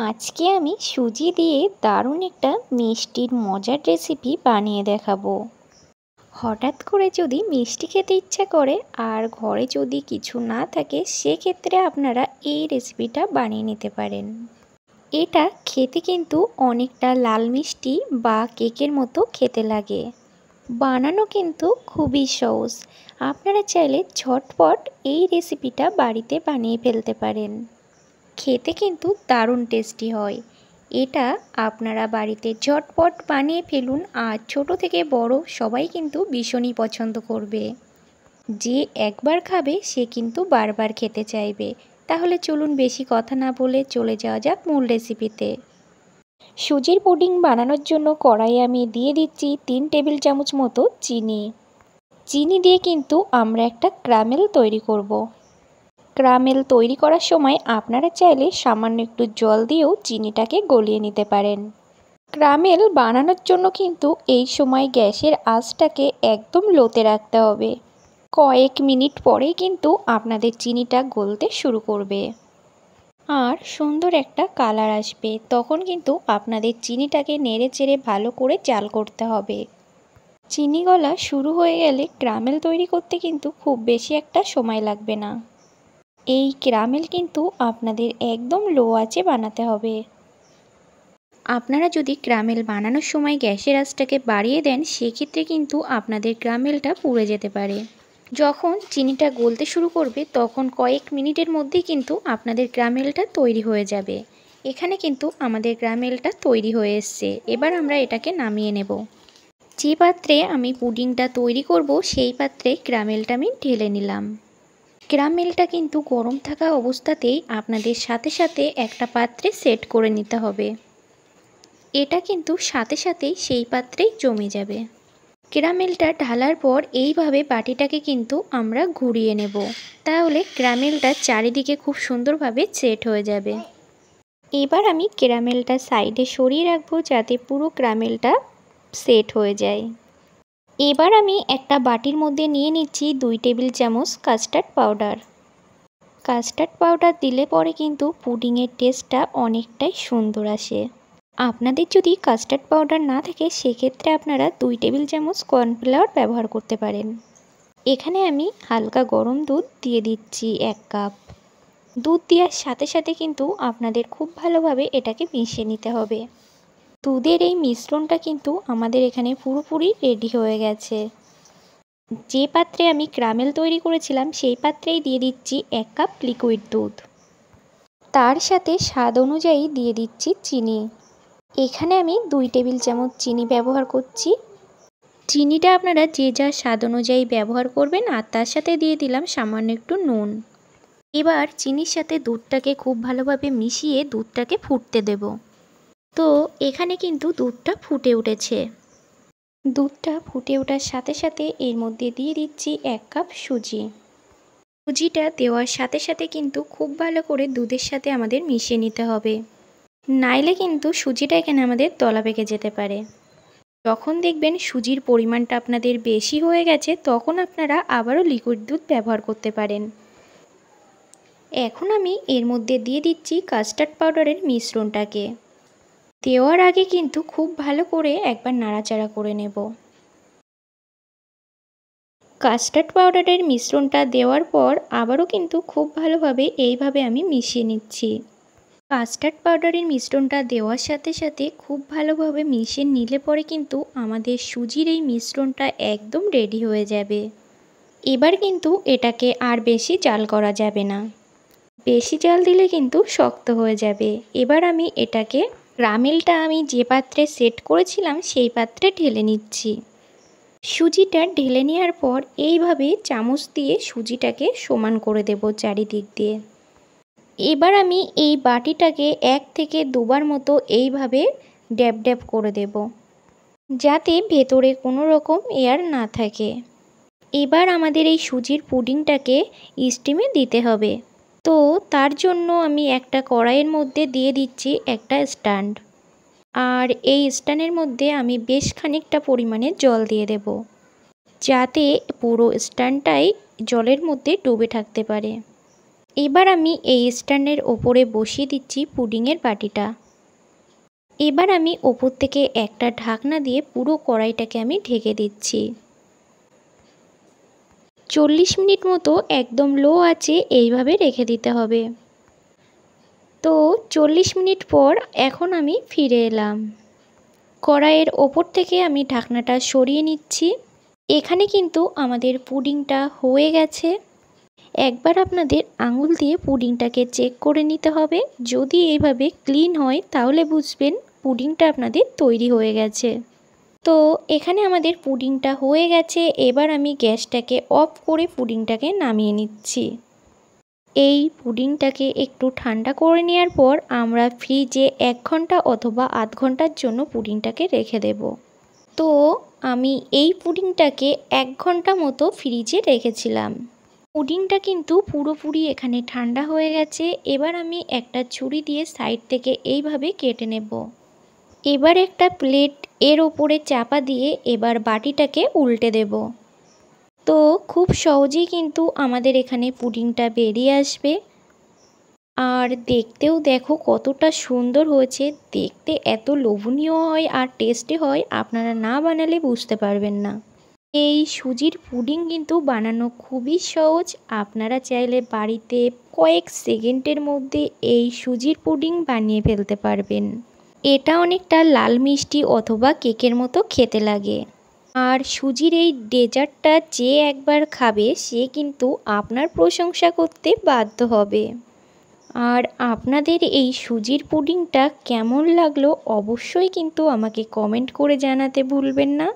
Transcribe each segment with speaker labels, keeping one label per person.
Speaker 1: আজকে আমি সুজি দিয়ে দারুণ একটা মিষ্টির মজার রেসিপি বানিয়ে দেখাবো। হঠাৎ করে যদি মিষ্টি খেতে ইচ্ছা করে আর ঘরে যদি কিছু না থাকে, সেক্ষেত্রে আপনারা এই রেসিপিটা বানিয়ে নিতে পারেন। এটা খেতে কিন্তু অনেকটা লাল মিষ্টি বা কেকের মতো খেতে লাগে। বানানো কিন্তু খুবই সহজ। আপনারা চাইলে ঝটপট এই রেসিপিটা বাড়িতে বানিয়ে ফেলতে পারেন। খেতে কিন্তু দারুণ টেস্টি হয়। এটা আপনারা বাড়িতে ঝটপট বানিয়ে ফেলুন, আর ছোট থেকে বড় সবাই কিন্তু ভীষণই পছন্দ করবে। যে একবার খাবে সে কিন্তু বারবার খেতে চাইবে। তাহলে চলুন বেশি কথা না বলে চলে যাওয়া যাক মূল রেসিপিতে। সুজির পুডিং বানানোর জন্য কড়াইয়ে আমি দিয়ে দিচ্ছি 3 টেবিল চামচ মতো চিনি। চিনি দিয়ে কিন্তু আমরা একটা ক্যারামেল তৈরি করব। ক্যারামেল তৈরি করার সময় আপনারা চাইলে সামান্য একটু জল দিয়েও চিনিটাকে গলিয়ে নিতে পারেন। ক্যারামেল বানানোর জন্য কিন্তু এই সময় গ্যাসের আঁচটাকে একদম লোতে রাখতে হবে। কয়েক মিনিট পরেই কিন্তু আপনাদের চিনিটা গলতে শুরু করবে আর সুন্দর একটা কালার আসবে। তখন কিন্তু আপনাদের চিনিটাকে নেড়ে চেড়ে ভালো করে জাল করতে হবে। চিনি গলা শুরু হয়ে গেলে ক্যারামেল তৈরি করতে কিন্তু খুব বেশি একটা সময় লাগবে না। এই ক্যারামেল কিন্তু আপনাদের একদম লো আঁচে বানাতে হবে। আপনারা যদি ক্যারামেল বানানোর সময় গ্যাসের আঁচটাকে বাড়িয়ে দেন, সেক্ষেত্রে কিন্তু আপনাদের ক্যারামেলটা পুড়ে যেতে পারে। যখন চিনিটা গলতে শুরু করবে তখন কয়েক মিনিটের মধ্যেই কিন্তু আপনাদের ক্যারামেলটা তৈরি হয়ে যাবে। এখানে কিন্তু আমাদের ক্যারামেলটা তৈরি হয়ে এসছে। এবার আমরা এটাকে নামিয়ে নেব। যে পাত্রে আমি পুডিংটা তৈরি করব সেই পাত্রে ক্যারামেলটা আমি ঢেলে নিলাম। ক্যারামেলটা কিন্তু গরম থাকা অবস্থাতেই আপনাদের সাথে সাথে একটা পাত্রে সেট করে নিতে হবে। এটা কিন্তু সাথে সাথেই সেই পাত্রেই জমে যাবে। ক্যারামেলটা ঢালার পর এইভাবে বাটিটাকে কিন্তু আমরা ঘুরিয়ে নেব। তাহলে ক্যারামেলটা চারিদিকে খুব সুন্দরভাবে সেট হয়ে যাবে। এবার আমি ক্যারামেলটা সাইডে সরিয়ে রাখবো যাতে পুরো ক্যারামেলটা সেট হয়ে যায়। এবার আমি একটা বাটির মধ্যে নিয়ে নিচ্ছি 2 টেবিল চামচ কাস্টার্ড পাউডার। কাস্টার্ড পাউডার দিলে পরে কিন্তু পুডিংয়ের টেস্টটা অনেকটাই সুন্দর আসে। আপনাদের যদি কাস্টার্ড পাউডার না থাকে, সেক্ষেত্রে আপনারা 2 টেবিল চামচ কর্নফ্লাওয়ার ব্যবহার করতে পারেন। এখানে আমি হালকা গরম দুধ দিয়ে দিচ্ছি 1 কাপ। দুধ দেওয়ার সাথে সাথে কিন্তু আপনাদের খুব ভালোভাবে এটাকে মিশিয়ে নিতে হবে। দুধের এই মিশ্রণটা কিন্তু আমাদের এখানে পুরোপুরি রেডি হয়ে গেছে। যে পাত্রে আমি ক্যারামেল তৈরি করেছিলাম সেই পাত্রেই দিয়ে দিচ্ছি 1 কাপ লিকুইড দুধ। তার সাথে স্বাদ অনুযায়ী দিয়ে দিচ্ছি চিনি। এখানে আমি 2 টেবিল চামচ চিনি ব্যবহার করছি। চিনিটা আপনারা যে যার স্বাদ অনুযায়ী ব্যবহার করবেন, আর তার সাথে দিয়ে দিলাম সামান্য একটু নুন। এবার চিনির সাথে দুধটাকে খুব ভালোভাবে মিশিয়ে দুধটাকে ফুটতে দেব। তো এখানে কিন্তু দুধটা ফুটে উঠেছে। দুধটা ফুটে ওঠার সাথে সাথে এর মধ্যে দিয়ে দিচ্ছি 1 কাপ সুজি। সুজিটা দেওয়ার সাথে সাথে কিন্তু খুব ভালো করে দুধের সাথে আমাদের মিশিয়ে নিতে হবে, নাইলে কিন্তু সুজিটা এখানে আমাদের দলা পেকে যেতে পারে। যখন দেখবেন সুজির পরিমাণটা আপনাদের বেশি হয়ে গেছে, তখন আপনারা আবারও লিকুইড দুধ ব্যবহার করতে পারেন। এখন আমি এর মধ্যে দিয়ে দিচ্ছি কাস্টার্ড পাউডারের মিশ্রণটাকে। দেওয়ার আগে কিন্তু খুব ভালো করে একবার নাড়াচাড়া করে নেব। কাস্টার্ড পাউডারের মিশ্রণটা দেওয়ার পর আবারও কিন্তু খুব ভালোভাবে এইভাবে আমি মিশিয়ে নিচ্ছি। কাস্টার্ড পাউডারের মিশ্রণটা দেওয়ার সাথে সাথে খুব ভালোভাবে মিশিয়ে নিলে পরে কিন্তু আমাদের সুজির এই মিশ্রণটা একদম রেডি হয়ে যাবে। এবার কিন্তু এটাকে আর বেশি জাল করা যাবে না। বেশি জাল দিলে কিন্তু শক্ত হয়ে যাবে। এবার আমি এটাকে ক্যারামেলটা আমি যে পাত্রে সেট করেছিলাম সেই পাত্রে ঢেলে নিচ্ছি। সুজিটা ঢেলে নেওয়ার পর এইভাবে চামচ দিয়ে সুজিটাকে সমান করে দেব চারিদিক দিয়ে। এবার আমি এই বাটিটাকে 1 থেকে 2 বার মতো এইভাবে ড্যাব ড্যাব করে দেব, যাতে ভেতরে কোনো রকম এয়ার না থাকে। এবার আমাদের এই সুজির পুডিংটাকে স্টিমে দিতে হবে। তো তার জন্য আমি একটা কড়াইয়ের মধ্যে দিয়ে দিচ্ছি একটা স্ট্যান্ড, আর এই স্ট্যান্ডের মধ্যে আমি বেশ খানিকটা পরিমাণে জল দিয়ে দেব, যাতে পুরো স্ট্যান্ডটাই জলের মধ্যে ডুবে থাকতে পারে। এবার আমি এই স্ট্যান্ডের ওপরে বসিয়ে দিচ্ছি পুডিংয়ের বাটিটা। এবার আমি ওপর থেকে একটা ঢাকনা দিয়ে পুরো কড়াইটাকে আমি ঢেকে দিচ্ছি। 40 মিনিট মতো একদম লো আঁচে এইভাবে রেখে দিতে হবে। তো 40 মিনিট পর এখন আমি ফিরে এলাম। কড়াইয়ের ওপর থেকে আমি ঢাকনাটা সরিয়ে নিচ্ছি। এখানে কিন্তু আমাদের পুডিংটা হয়ে গেছে। একবার আপনাদের আঙুল দিয়ে পুডিংটাকে চেক করে নিতে হবে। যদি এইভাবে ক্লিন হয় তাহলে বুঝবেন পুডিংটা আপনাদের তৈরি হয়ে গেছে। তো এখানে আমাদের পুডিংটা হয়ে গেছে। এবার আমি গ্যাসটাকে অফ করে পুডিংটাকে নামিয়ে নিচ্ছি। এই পুডিংটাকে একটু ঠান্ডা করে নেওয়ার পর আমরা ফ্রিজে 1 ঘন্টা অথবা আধ ঘন্টার জন্য পুডিংটাকে রেখে দেব। তো আমি এই পুডিংটাকে 1 ঘন্টা মতো ফ্রিজে রেখেছিলাম। পুডিংটা কিন্তু পুরোপুরি এখানে ঠান্ডা হয়ে গেছে। এবার আমি একটা ছুরি দিয়ে সাইড থেকে এইভাবে কেটে নেব। এবার একটা প্লেট এর ওপরে চাপা দিয়ে এবার বাটিটাকে উল্টে দেব। তো খুব সহজেই কিন্তু আমাদের এখানে পুডিংটা বেরিয়ে আসবে। আর দেখতেও দেখো কতটা সুন্দর হয়েছে। দেখতে এত লোভনীয় হয় আর টেস্টি হয়, আপনারা না বানালে বুঝতে পারবেন না। এই সুজির পুডিং কিন্তু বানানো খুবই সহজ। আপনারা চাইলে বাড়িতে কয়েক সেকেন্ডের মধ্যে এই সুজির পুডিং বানিয়ে ফেলতে পারবেন। এটা অনেকটা লাল মিষ্টি অথবা কেকের মতো খেতে লাগে। আর সুজির এই ডেজার্টটা যে একবার খাবে সে কিন্তু আপনার প্রশংসা করতে বাধ্য হবে। আর আপনাদের এই সুজির পুডিংটা কেমন লাগলো অবশ্যই কিন্তু আমাকে কমেন্ট করে জানাতে ভুলবেন না।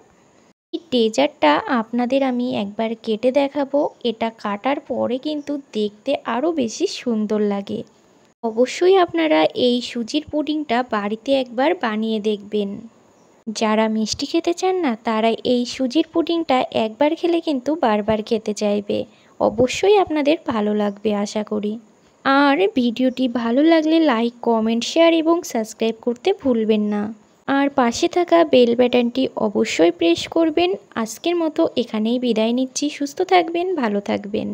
Speaker 1: এই ডেজার্টটা আপনাদের আমি একবার কেটে দেখাবো। এটা কাটার পরে কিন্তু দেখতে আরও বেশি সুন্দর লাগে। অবশ্যই আপনারা এই সুজির পুডিংটা বাড়িতে একবার বানিয়ে দেখবেন। যারা মিষ্টি খেতে চান না তারা এই সুজির পুডিংটা একবার খেলে কিন্তু বারবার খেতে চাইবে। অবশ্যই আপনাদের ভালো লাগবে আশা করি। আর ভিডিওটি ভালো লাগলে লাইক, কমেন্ট, শেয়ার এবং সাবস্ক্রাইব করতে ভুলবেন না। আর পাশে থাকা বেল বাটনটি অবশ্যই প্রেস করবেন। আজকের মতো এখানেই বিদায় নিচ্ছি। সুস্থ থাকবেন, ভালো থাকবেন।